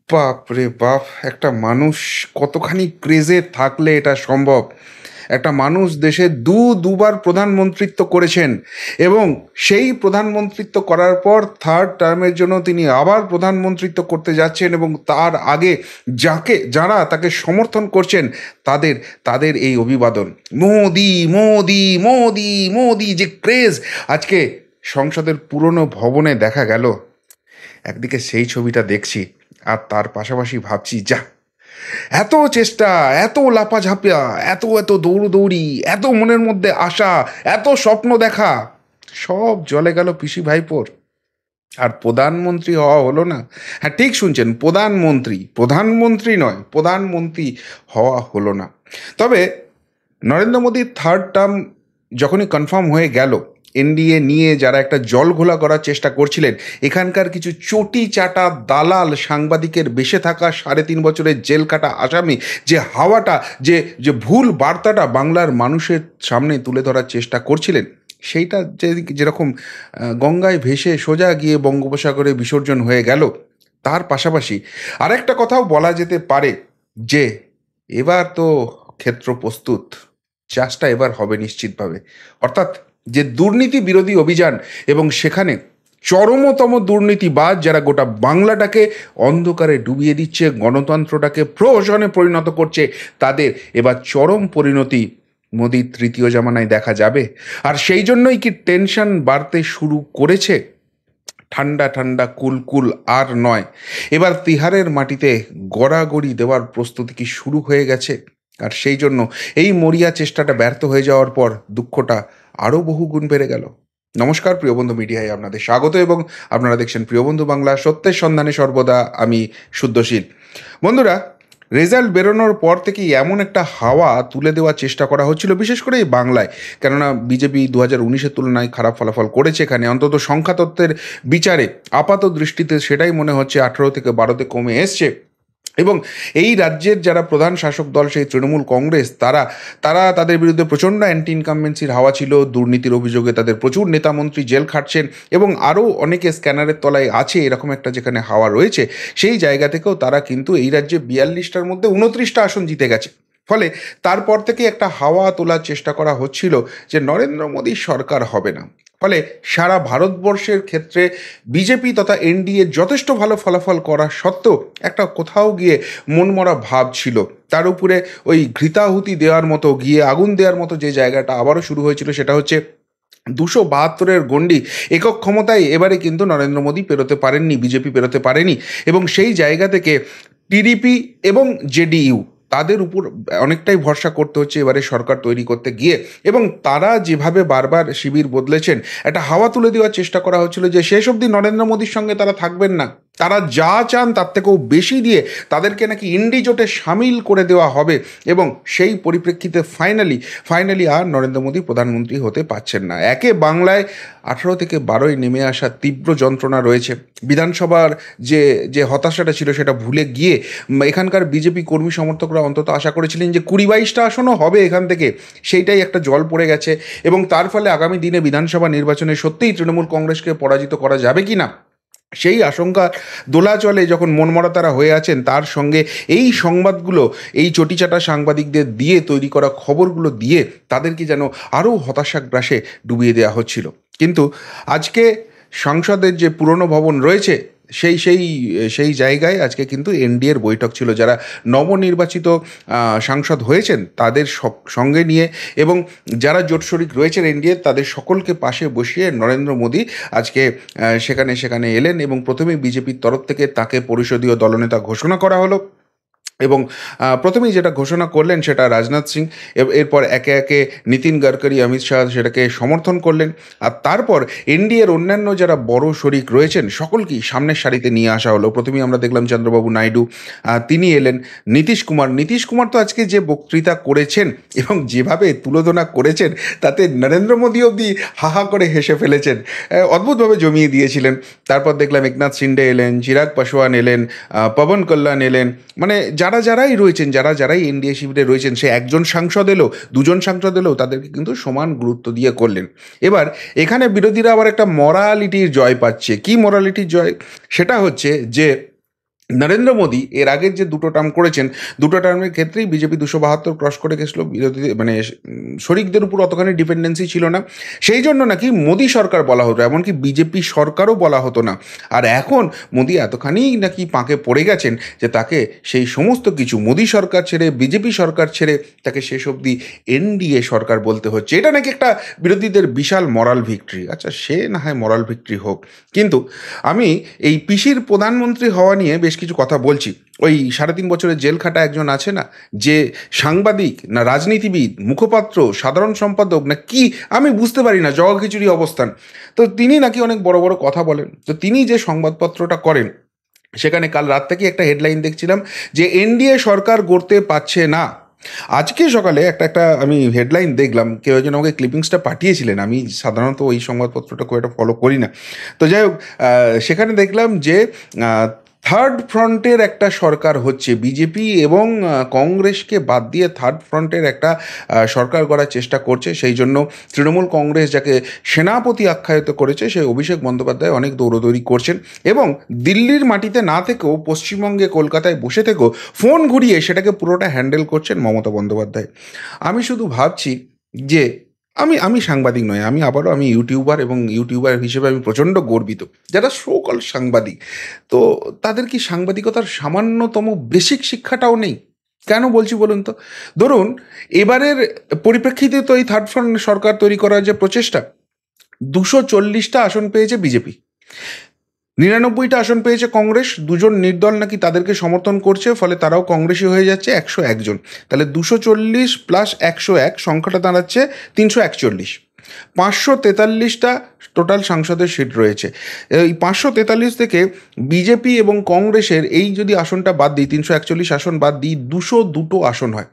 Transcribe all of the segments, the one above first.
বাপ রে বাপ! একটা মানুষ কতখানি ক্রেজে থাকলে এটা সম্ভব? একটা মানুষ দেশে দুবার প্রধানমন্ত্রিত্ব করেছেন এবং সেই প্রধানমন্ত্রিত্ব করার পর থার্ড টার্মের জন্য তিনি আবার প্রধানমন্ত্রিত্ব করতে যাচ্ছেন এবং তার আগে যারা তাকে সমর্থন করছেন তাদের তাদের এই অভিবাদন। মোদি, মোদি, মোদি, মোদি যে ক্রেজ আজকে সংসদের পুরনো ভবনে দেখা গেল। একদিকে সেই ছবিটা দেখছি আর তার পাশাপাশি ভাবছি, যাহ, এত চেষ্টা, এত লাফাঝাপিয়া, এত এত দৌড়দৌড়ি, এত মনের মধ্যে আশা, এত স্বপ্ন দেখা, সব জলে গেল পিসি ভাইপোর। আর প্রধানমন্ত্রী হওয়া হলো না। হ্যাঁ, ঠিক শুনছেন, প্রধানমন্ত্রী, প্রধানমন্ত্রী নয়, প্রধানমন্ত্রী হওয়া হলো না। তবে নরেন্দ্র মোদীর থার্ড টার্ম যখনই কনফার্ম হয়ে গেল, এনডিএ নিয়ে যারা একটা জলঘোলা করার চেষ্টা করছিলেন, এখানকার কিছু চটি চাটা দালাল সাংবাদিকের বেশে থাকা 3.5 বছরের জেল কাটা আসামি যে হাওয়াটা, যে যে ভুল বার্তাটা বাংলার মানুষের সামনে তুলে ধরার চেষ্টা করছিলেন, সেইটা যেরকম গঙ্গায় ভেসে সোজা গিয়ে বঙ্গোপসাগরে বিসর্জন হয়ে গেল, তার পাশাপাশি আরেকটা কথাও বলা যেতে পারে যে এবার তো ক্ষেত্র প্রস্তুত, চাষটা এবার হবে নিশ্চিতভাবে। অর্থাৎ যে দুর্নীতি বিরোধী অভিযান এবং সেখানে চরমতম দুর্নীতিবাজ যারা গোটা বাংলাটাকে অন্ধকারে ডুবিয়ে দিচ্ছে, গণতন্ত্রটাকে প্রহসনে পরিণত করছে, তাদের এবার চরম পরিণতি মোদির তৃতীয় জামানায় দেখা যাবে। আর সেই জন্যই কি টেনশন বাড়তে শুরু করেছে? ঠান্ডা ঠান্ডা কুলকুল আর নয়, এবার তিহারের মাটিতে গড়াগড়ি দেওয়ার প্রস্তুতি কি শুরু হয়ে গেছে? আর সেই জন্য এই মরিয়া চেষ্টাটা ব্যর্থ হয়ে যাওয়ার পর দুঃখটা আরও বহুগুণ বেড়ে গেল। নমস্কার, প্রিয়বন্ধু মিডিয়ায় আপনাদের স্বাগত এবং আপনারা দেখছেন প্রিয়বন্ধু বাংলা, সত্যের সন্ধানে সর্বদা আমি শুদ্ধশীল। বন্ধুরা, রেজাল্ট বেরোনোর পর থেকেই এমন একটা হাওয়া তুলে দেওয়ার চেষ্টা করা হচ্ছিল, বিশেষ করে এই বাংলায়। কেননা বিজেপি 2019-এর তুলনায় খারাপ ফলাফল করেছে এখানে, অন্তত সংখ্যাতত্ত্বের বিচারে আপাত দৃষ্টিতে সেটাই মনে হচ্ছে 18 থেকে 12-তে কমে এসছে। এবং এই রাজ্যের যারা প্রধান শাসক দল, সেই তৃণমূল কংগ্রেস, তারা তারা তাদের বিরুদ্ধে প্রচণ্ড অ্যান্টি ইনকামবেন্সির হাওয়া ছিল। দুর্নীতির অভিযোগে তাদের প্রচুর নেতামন্ত্রী জেল খাটছেন এবং আরও অনেকে স্ক্যানারের তলায় আছে, এরকম একটা যেখানে হাওয়া রয়েছে, সেই জায়গা থেকেও তারা কিন্তু এই রাজ্যে 42টার মধ্যে 29টা আসন জিতে গেছে। ফলে তারপর থেকে একটা হাওয়া তোলার চেষ্টা করা হচ্ছিল যে নরেন্দ্র মোদীর সরকার হবে না। ফলে সারা ভারতবর্ষের ক্ষেত্রে বিজেপি তথা এনডিএ যথেষ্ট ভালো ফলাফল করা সত্ত্বেও একটা কোথাও গিয়ে মনমরা ভাব ছিল। তার উপরে ওই ঘৃতাহুতি দেওয়ার মতো, গিয়ে আগুন দেওয়ার মতো যে জায়গাটা আবারও শুরু হয়েছিল, সেটা হচ্ছে 272-এর গণ্ডি একক ক্ষমতায় এবারে কিন্তু নরেন্দ্র মোদী পেরোতে পারেননি, বিজেপি পেরোতে পারেনি। এবং সেই জায়গা থেকে টিডিপি এবং জেডিইউ, তাদের উপর অনেকটাই ভরসা করতে হচ্ছে এবারে সরকার তৈরি করতে গিয়ে। এবং তারা যেভাবে বারবার শিবির বদলেছেন, একটা হাওয়া তুলে দেওয়ার চেষ্টা করা হচ্ছিল যে শেষ অবধি নরেন্দ্র মোদীর সঙ্গে তারা থাকবেন না, তারা যা চান তার থেকেও বেশি দিয়ে তাদেরকে নাকি ইন্ডি জোটে সামিল করে দেওয়া হবে। এবং সেই পরিপ্রেক্ষিতে ফাইনালি আর নরেন্দ্র মোদী প্রধানমন্ত্রী হতে পারছেন না। একে বাংলায় 18 থেকে 12-য় নেমে আসা তীব্র যন্ত্রণা রয়েছে। বিধানসভার যে যে হতাশাটা ছিল সেটা ভুলে গিয়ে এখানকার বিজেপি কর্মী সমর্থকরা অন্তত আশা করেছিলেন যে 20-22টা আসনও হবে এখান থেকে, সেইটাই একটা জল পড়ে গেছে। এবং তার ফলে আগামী দিনে বিধানসভা নির্বাচনে সত্যিই তৃণমূল কংগ্রেসকে পরাজিত করা যাবে কি না, সেই আশঙ্কা দোলাচলে যখন মনমরা তারা হয়ে আছেন, তার সঙ্গে এই সংবাদগুলো, এই চটিচাটা সাংবাদিকদের দিয়ে তৈরি করা খবরগুলো দিয়ে তাদেরকে যেন আরও হতাশাগ্রাসে ডুবিয়ে দেওয়া হচ্ছিল। কিন্তু আজকে সংসদের যে পুরনো ভবন রয়েছে, সেই সেই সেই জায়গায় আজকে কিন্তু এনডিএর বৈঠক ছিল। যারা নবনির্বাচিত সাংসদ হয়েছেন তাদের সঙ্গে নিয়ে এবং যারা জোট শরিক রয়েছেন এনডিএর, তাদের সকলকে পাশে বসিয়ে নরেন্দ্র মোদী আজকে সেখানে এলেন এবং প্রথমেই বিজেপির তরফ থেকে তাকে পরিষদীয় দলনেতা ঘোষণা করা হলো। এবং প্রথমেই যেটা ঘোষণা করলেন সেটা রাজনাথ সিং, এরপর একে একে নীতিন গডকরি, অমিত শাহ সেটাকে সমর্থন করলেন। আর তারপর এনডিএর অন্যান্য যারা বড় শরিক রয়েছেন সকলকেই সামনের সারিতে নিয়ে আসা হলো। প্রথমেই আমরা দেখলাম চন্দ্রবাবু নাইডু, তিনি এলেন। নীতিশ কুমার তো আজকে যে বক্তৃতা করেছেন এবং যেভাবে তুলোধনা করেছেন, তাতে নরেন্দ্র মোদী অবধি হাহা করে হেসে ফেলেছেন, অদ্ভুতভাবে জমিয়ে দিয়েছিলেন। তারপর দেখলাম একনাথ শিন্ডে এলেন, চিরাগ পাসওয়ান এলেন, পবন কল্যাণ এলেন। মানে যারাই এনডিএ শিবিরে রয়েছেন, সে একজন সাংসদ এলো, দুজন সাংসদ এলো, তাদেরকে কিন্তু সমান গুরুত্ব দিয়ে করলেন। এবার এখানে বিরোধীরা আবার একটা মরালিটির জয় পাচ্ছে। কি মরালিটির জয়? সেটা হচ্ছে যে নরেন্দ্র মোদী এর আগের যে দুটো টার্ম করেছেন, দুটো টার্মের ক্ষেত্রেই বিজেপি 272 ক্রস করে গেছিলো, বিরোধী মানে শরিকদের উপর অতখানি ডিপেন্ডেন্সি ছিল না, সেই জন্য নাকি মোদী সরকার বলা হতো, এমনকি বিজেপি সরকারও বলা হতো না। আর এখন মোদী এতখানি নাকি পাঁকে পড়ে গেছেন যে তাকে সেই সমস্ত কিছু মোদী সরকার ছেড়ে, বিজেপি সরকার ছেড়ে তাকে শেষ অবধি এনডিএ সরকার বলতে হচ্ছে। এটা নাকি একটা বিরোধীদের বিশাল মরাল ভিক্টরি। আচ্ছা, সে না হয় মরাল ভিক্টরি হোক, কিন্তু আমি এই পিসির প্রধানমন্ত্রী হওয়া নিয়ে বেশ কিছু কথা বলছি। ওই 3.5 বছরের জেল খাটা একজন আছে না, যে সাংবাদিক না রাজনীতিবিদ, মুখপাত্র, সাধারণ সম্পাদক না কি, আমি বুঝতে পারি না, জগা খিচুড়ি অবস্থান। তো তিনি নাকি অনেক বড় বড় কথা বলেন। তো তিনি যে সংবাদপত্রটা করেন, সেখানে কাল রাত থেকে একটা হেডলাইন দেখছিলাম যে এনডিএ সরকার গড়তে পারছে না। আজকে সকালে একটা আমি হেডলাইন দেখলাম, কেউ একজন আমাকে ক্লিপিংসটা পাঠিয়েছিলেন, আমি সাধারণত ওই সংবাদপত্রটা খুব একটা ফলো করি না। তো যাই হোক, সেখানে দেখলাম যে থার্ড ফ্রন্টের একটা সরকার হচ্ছে, বিজেপি এবং কংগ্রেসকে বাদ দিয়ে থার্ড ফ্রন্টের একটা সরকার গড়ার চেষ্টা করছে। সেই জন্য তৃণমূল কংগ্রেস, যাকে সেনাপতি আখ্যায়িত করেছে, সেই অভিষেক বন্দ্যোপাধ্যায় অনেক দৌড়দৌড়ি করছেন, এবং দিল্লির মাটিতে না থেকেও, পশ্চিমবঙ্গে কলকাতায় বসে থেকেও ফোন ঘুরিয়ে সেটাকে পুরোটা হ্যান্ডেল করছেন মমতা বন্দ্যোপাধ্যায়। আমি শুধু ভাবছি যে আমি সাংবাদিক নয়, আমি ইউটিউবার, এবং ইউটিউবার হিসেবে আমি প্রচণ্ড গর্বিত। যারা সকল সাংবাদিক, তো তাদের কি সাংবাদিকতার সামান্যতম বেসিক শিক্ষাটাও নেই? কেন বলছি বলুন তো? ধরুন, এবারের পরিপ্রেক্ষিতে তো এই থার্ড ফ্রন্ট সরকার তৈরি করার যে প্রচেষ্টা, 240টা আসন পেয়েছে বিজেপি, 99টা আসন পেয়েছে কংগ্রেস। দুজন নির্দল নাকি তাদেরকে সমর্থন করছে, ফলে তারাও কংগ্রেসি হয়ে যাচ্ছে 101 জন। তাহলে 240 প্লাস 101 সংখ্যাটা দাঁড়াচ্ছে 341। 543টা টোটাল সাংসদের সিট রয়েছে। এই 543 থেকে বিজেপি এবং কংগ্রেসের এই যদি আসনটা বাদ দিই, 341 আসন বাদ দিই, 202 আসন হয়।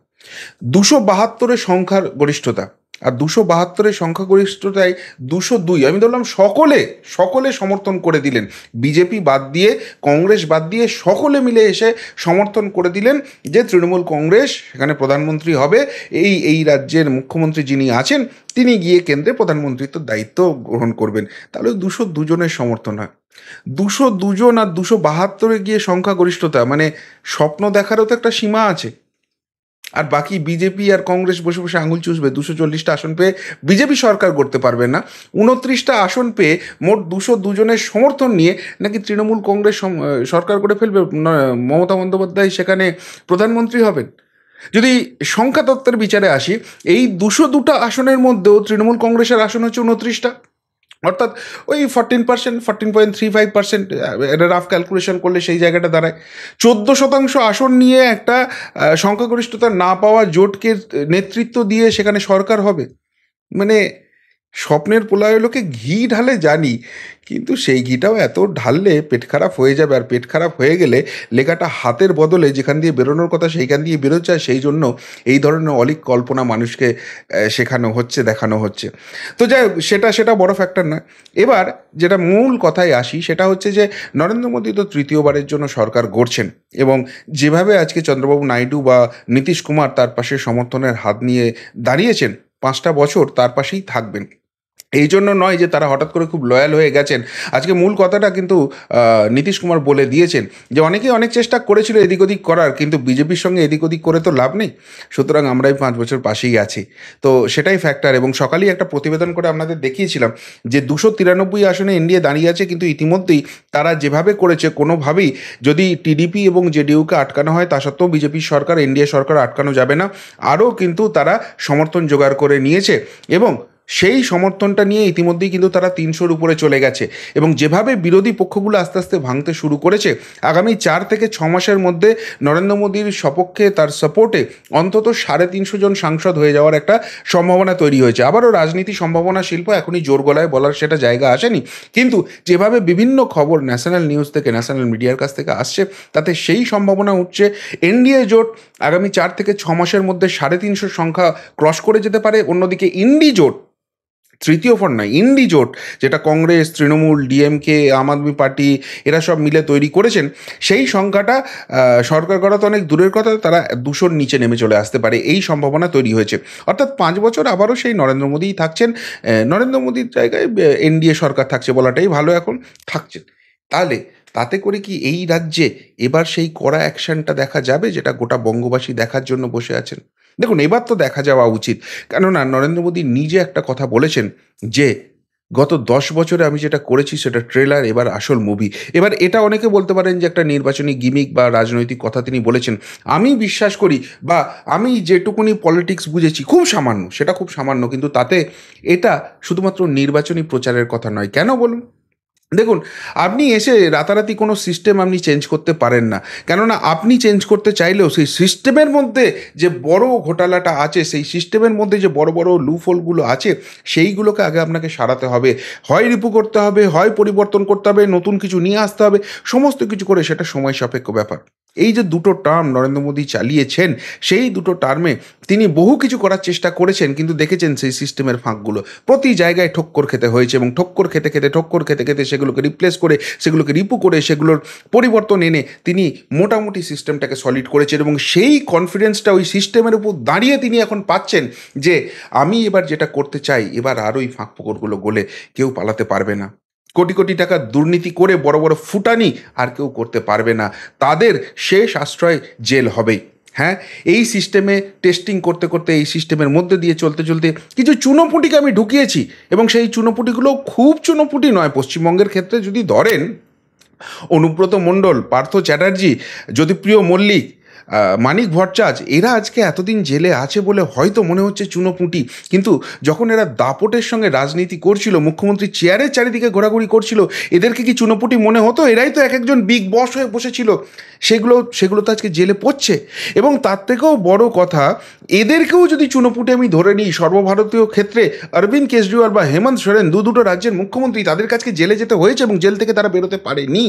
272-এর সংখ্যার গরিষ্ঠতা, আর 272-এর সংখ্যাগরিষ্ঠতায় 202, আমি ধরলাম সকলে সমর্থন করে দিলেন, বিজেপি বাদ দিয়ে, কংগ্রেস বাদ দিয়ে সকলে মিলে এসে সমর্থন করে দিলেন যে তৃণমূল কংগ্রেস সেখানে প্রধানমন্ত্রী হবে, এই রাজ্যের মুখ্যমন্ত্রী যিনি আছেন তিনি গিয়ে কেন্দ্রে প্রধানমন্ত্রীত্ব দায়িত্ব গ্রহণ করবেন। তাহলে 202 জনের সমর্থন হয়। 202 জন আর 272-এ গিয়ে সংখ্যাগরিষ্ঠতা, মানে স্বপ্ন দেখারও তো একটা সীমা আছে। আর বাকি বিজেপি আর কংগ্রেস বসে বসে আঙুল চুষবে, 240টা আসন পেয়ে বিজেপি সরকার করতে পারবে না, 29টা আসন পেয়ে মোট 202 জনের সমর্থন নিয়ে নাকি তৃণমূল কংগ্রেস সরকার করে ফেলবে, মমতা বন্দ্যোপাধ্যায় সেখানে প্রধানমন্ত্রী হবেন। যদি সংখ্যা তত্ত্বের বিচারে আসি, এই 202টা আসনের মধ্যেও তৃণমূল কংগ্রেসের আসন হচ্ছে 29টা, অর্থাৎ ওই 14%, 14.35%, একটা রাফ ক্যালকুলেশন করলে সেই জায়গাটা দাঁড়ায়। 14% আসন নিয়ে একটা সংখ্যাগরিষ্ঠতা না পাওয়া জোটকে নেতৃত্ব দিয়ে সেখানে সরকার হবে, মানে স্বপ্নের পোলাওগুলোকে ঘি ঢালে জানি, কিন্তু সেই ঘিটাও এত ঢাললে পেট খারাপ হয়ে যাবে, আর পেট খারাপ হয়ে গেলে লেখাটা হাতের বদলে যেখান দিয়ে বেরোনোর কথা সেইখান দিয়ে বেরোচ্ছে। সেই জন্য এই ধরনের অলীক কল্পনা মানুষকে শেখানো হচ্ছে, দেখানো হচ্ছে। তো যাই হোক, সেটা বড় ফ্যাক্টর নয়। এবার যেটা মূল কথায় আসি, সেটা হচ্ছে যে নরেন্দ্র মোদী তো তৃতীয়বারের জন্য সরকার গড়ছেন, এবং যেভাবে আজকে চন্দ্রবাবু নাইডু বা নীতিশ কুমার তার পাশে সমর্থনের হাত নিয়ে দাঁড়িয়েছেন, 5টা বছর তার পাশেই থাকবেন। এই জন্য নয় যে তারা হঠাৎ করে খুব লয়াল হয়ে গেছেন। আজকে মূল কথাটা কিন্তু নীতিশ কুমার বলে দিয়েছেন যে অনেকেই অনেক চেষ্টা করেছিল এদিক ওদিক করার, কিন্তু বিজেপির সঙ্গে এদিক ওদিক করে তো লাভ নেই, সুতরাং আমরাই 5 বছর পাশেই আছি। তো সেটাই ফ্যাক্টর। এবং সকালেই একটা প্রতিবেদন করে আপনাদের দেখিয়েছিলাম যে 293 আসনে এনডিএ দাঁড়িয়ে আছে, কিন্তু ইতিমধ্যেই তারা যেভাবে করেছে, কোনোভাবেই যদি টিডিপি এবং জেডিইউকে আটকানো হয়, তা সত্ত্বেও বিজেপির সরকার, এনডিএ সরকার আটকানো যাবে না। আরও কিন্তু তারা সমর্থন জোগাড় করে নিয়েছে, এবং সেই সমর্থনটা নিয়ে ইতিমধ্যেই কিন্তু তারা 300-র উপরে চলে গেছে। এবং যেভাবে বিরোধী পক্ষগুলো আস্তে আস্তে ভাঙতে শুরু করেছে, আগামী 4 থেকে 6 মাসের মধ্যে নরেন্দ্র মোদীর সপক্ষে, তার সাপোর্টে অন্তত 350 জন সাংসদ হয়ে যাওয়ার একটা সম্ভাবনা তৈরি হয়েছে। আবারও রাজনীতি সম্ভাবনা শিল্প, এখনই জোর গলায় বলার সেটা জায়গা আসেনি, কিন্তু যেভাবে বিভিন্ন খবর ন্যাশনাল নিউজ থেকে, ন্যাশনাল মিডিয়ার কাছ থেকে আসছে, তাতে সেই সম্ভাবনা উঠছে এনডিএ জোট আগামী 4 থেকে 6 মাসের মধ্যে 350 সংখ্যা ক্রস করে যেতে পারে। অন্যদিকে ইন্ডি জোট, তৃতীয় ফ্রন্ট নয়, ইন্ডি জোট, যেটা কংগ্রেস, তৃণমূল, ডিএমকে, আম আদমি পার্টি এরা সব মিলে তৈরি করেছেন, সেই সংখ্যাটা সরকার করা তো অনেক দূরের কথা, তারা 200-র নিচে নেমে চলে আসতে পারে, এই সম্ভাবনা তৈরি হয়েছে। অর্থাৎ 5 বছর আবারও সেই নরেন্দ্র মোদীই থাকছেন, নরেন্দ্র মোদীর জায়গায় এনডিএ সরকার থাকছে বলাটাই ভালো, এখন থাকছেন। তাহলে তাতে করে কি এই রাজ্যে এবার সেই কড়া অ্যাকশনটা দেখা যাবে যেটা গোটা বঙ্গবাসী দেখার জন্য বসে আছেন? দেখুন, এবার তো দেখা যাওয়া উচিত। কেননা নরেন্দ্র মোদী নিজে একটা কথা বলেছেন যে, "গত ১০ বছরে আমি যেটা করেছি সেটা ট্রেলার, এবার আসল মুভি।" এবার এটা অনেকে বলতে পারেন যে একটা নির্বাচনী গিমিক বা রাজনৈতিক কথা তিনি বলেছেন। আমি বিশ্বাস করি বা আমি যেটুকুনি পলিটিক্স বুঝেছি খুব সামান্য, সেটা খুব সামান্য, কিন্তু তাতে এটা শুধুমাত্র নির্বাচনী প্রচারের কথা নয়। কেন বলুন? দেখুন, আপনি এসে রাতারাতি কোনো সিস্টেম আপনি চেঞ্জ করতে পারেন না। কেননা আপনি চেঞ্জ করতে চাইলেও সেই সিস্টেমের মধ্যে যে বড় ঘোটালাটা আছে, সেই সিস্টেমের মধ্যে যে বড়, বড় লুফহোলগুলো আছে, সেইগুলোকে আগে আপনাকে সারাতে হবে। হয় রিপু করতে হবে, হয় পরিবর্তন করতে হবে, নতুন কিছু নিয়ে আসতে হবে। সমস্ত কিছু করে সেটা সময় সাপেক্ষ ব্যাপার। এই যে দুটো টার্ম নরেন্দ্র মোদী চালিয়েছেন, সেই দুটো টার্মে তিনি বহু কিছু করার চেষ্টা করেছেন, কিন্তু দেখেছেন সেই সিস্টেমের ফাঁকগুলো। প্রতি জায়গায় ঠোক্কর খেতে হয়েছে এবং ঠোক্কর খেতে, খেতে, ঠোক্কর খেতে, খেতে সেগুলোকে রিপ্লেস করে, সেগুলোকে রিপু করে, সেগুলোর পরিবর্তন এনে তিনি মোটামুটি সিস্টেমটাকে সলিড করেছেন এবং সেই কনফিডেন্সটা ওই সিস্টেমের উপর দাঁড়িয়ে তিনি এখন পাচ্ছেন যে, আমি এবার যেটা করতে চাই, এবার আর ওই ফাঁক ফোকরগুলো গলে কেউ পালাতে পারবে না। কোটি, কোটি টাকার দুর্নীতি করে বড়, বড় ফুটানি আর কেউ করতে পারবে না। তাদের শেষ আশ্রয় জেল হবেই। হ্যাঁ, এই সিস্টেমে টেস্টিং করতে, করতে, এই সিস্টেমের মধ্যে দিয়ে চলতে, চলতে কিছু চুনোপুঁটিকে আমি ঢুকিয়েছি এবং সেই চুনোপুঁটিগুলো খুব চুনোপুঁটি নয়। পশ্চিমবঙ্গের ক্ষেত্রে যদি ধরেন, অনুব্রত মণ্ডল, পার্থ চ্যাটার্জি, জ্যোতিপ্রিয় মল্লিক, মানিক ভট্টাচার্য, এরা আজকে এতদিন জেলে আছে বলে হয়তো মনে হচ্ছে চুনোপুঁটি। কিন্তু যখন এরা দাপটের সঙ্গে রাজনীতি করছিল, মুখ্যমন্ত্রীর চেয়ারের চারিদিকে ঘোরাঘুরি করছিল, এদেরকে কি চুনোপুঁটি মনে হতো? এরাই তো এক একজন বিগ বস হয়ে বসেছিল। সেগুলো তো আজকে জেলে পড়ছে। এবং তার থেকেও বড় কথা, এদেরকেও যদি চুনোপুঁটি আমি ধরে নিই, সর্বভারতীয় ক্ষেত্রে অরবিন্দ কেজরিওয়াল বা হেমন্ত সোরেন, দুটো রাজ্যের মুখ্যমন্ত্রী, তাদের কাছে জেলে যেতে হয়েছে এবং জেল থেকে তারা বেরোতে পারেনি।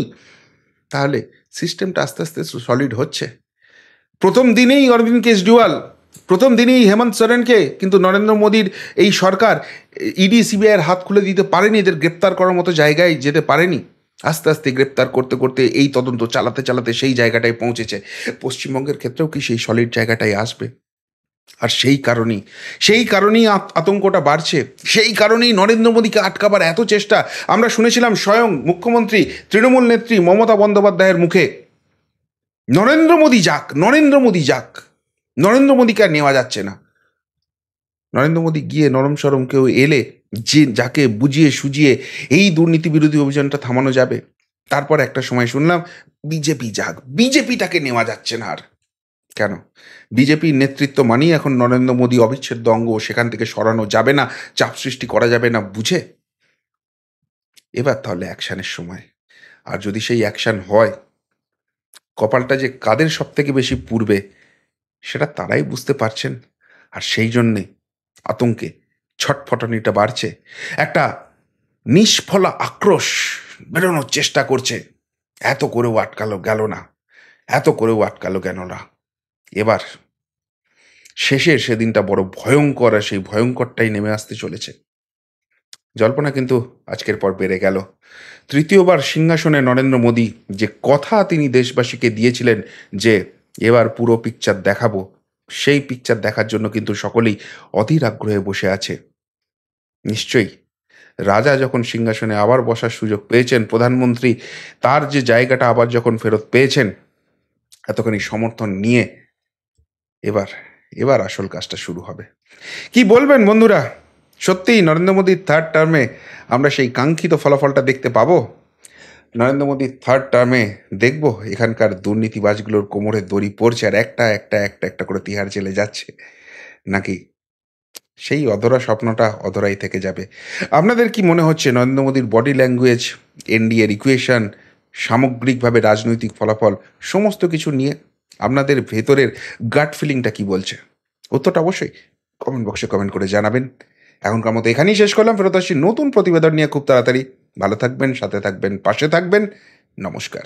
তাহলে সিস্টেমটা আস্তে আস্তে সলিড হচ্ছে। প্রথম দিনেই অরবিন্দ কেজরিওয়াল, প্রথম দিনেই হেমন্ত সোরেনকে কিন্তু নরেন্দ্র মোদীর এই সরকার ইডি সিবিআইয়ের হাত খুলে দিতে পারেনি, এদের গ্রেপ্তার করার মতো জায়গায় যেতে পারেনি। আস্তে আস্তে গ্রেপ্তার করতে করতে, এই তদন্ত চালাতে চালাতে সেই জায়গাটায় পৌঁছেছে। পশ্চিমবঙ্গের ক্ষেত্রেও কি সেই সলিড জায়গাটায় আসবে? আর সেই কারণেই আতঙ্কটা বাড়ছে। সেই কারণেই নরেন্দ্র মোদীকে আটকাবার এত চেষ্টা। আমরা শুনেছিলাম স্বয়ং মুখ্যমন্ত্রী, তৃণমূল নেত্রী মমতা বন্দ্যোপাধ্যায়ের মুখে, নরেন্দ্র মোদী যাক, নরেন্দ্র মোদী যাক। নরেন্দ্র মোদীকে আর নেওয়া যাচ্ছে না। নরেন্দ্র মোদী গিয়ে নরম সরম কেউ এলে, যে যাকে বুঝিয়ে সুঝিয়ে এই দুর্নীতি বিরোধী অভিযানটা থামানো যাবে। তারপর একটা সময় শুনলাম বিজেপি যাক, বিজেপিটাকে নেওয়া যাচ্ছে না আর। কেন? বিজেপির নেতৃত্ব মানেই এখন নরেন্দ্র মোদী অবিচ্ছেদ্য অঙ্গ, সেখান থেকে সরানো যাবে না, চাপ সৃষ্টি করা যাবে না বুঝে এবার তাহলে অ্যাকশনের সময়। আর যদি সেই অ্যাকশন হয়, কপালটা যে কাদের সব থেকে বেশি পুড়বে সেটা তারাই বুঝতে পারছেন। আর সেই জন্যে আতঙ্কে ছটফটানিটা বাড়ছে। একটা নিষ্ফলা আক্রোশ বেরোনোর চেষ্টা করছে। এত করেও আটকালো গেল না, এত করেও আটকালো গেল না। এবার শেষের সেদিনটা বড় ভয়ঙ্কর, আর সেই ভয়ঙ্করটাই নেমে আসতে চলেছে। জল্পনা কিন্তু আজকের পর বেড়ে গেল। তৃতীয়বার সিংহাসনে নরেন্দ্র মোদী যে কথা তিনি দেশবাসীকে দিয়েছিলেন যে এবার পুরো পিকচার দেখাবো, সেই পিকচার দেখার জন্য কিন্তু সকলেই অধীর আগ্রহে বসে আছে। নিশ্চয়ই রাজা যখন সিংহাসনে আবার বসার সুযোগ পেয়েছেন, প্রধানমন্ত্রী তার যে জায়গাটা আবার যখন ফেরত পেয়েছেন, এতখানি সমর্থন নিয়ে এবার এবার আসল কাজটা শুরু হবে। কি বলবেন বন্ধুরা? সত্যিই নরেন্দ্র মোদীর থার্ড টার্মে আমরা সেই কাঙ্ক্ষিত ফলাফলটা দেখতে পাবো? নরেন্দ্র মোদীর থার্ড টার্মে দেখব এখানকার দুর্নীতিবাজগুলোর কোমরে দড়ি পড়ছে আর একটা একটা একটা একটা করে তিহার জেলে যাচ্ছে, নাকি সেই অধরা স্বপ্নটা অধরাই থেকে যাবে? আপনাদের কি মনে হচ্ছে নরেন্দ্র মোদীর বডি ল্যাঙ্গুয়েজ, এনডিএর ইকুয়েশন, সামগ্রিকভাবে রাজনৈতিক ফলাফল, সমস্ত কিছু নিয়ে আপনাদের ভেতরের গাট ফিলিংটা কি বলছে? উত্তরটা অবশ্যই কমেন্ট বক্সে কমেন্ট করে জানাবেন। এখনকার মতো এখানেই শেষ করলাম। ফেরত আসছি নতুন প্রতিবেদন নিয়ে খুব তাড়াতাড়ি। ভালো থাকবেন, সাথে থাকবেন, পাশে থাকবেন। নমস্কার।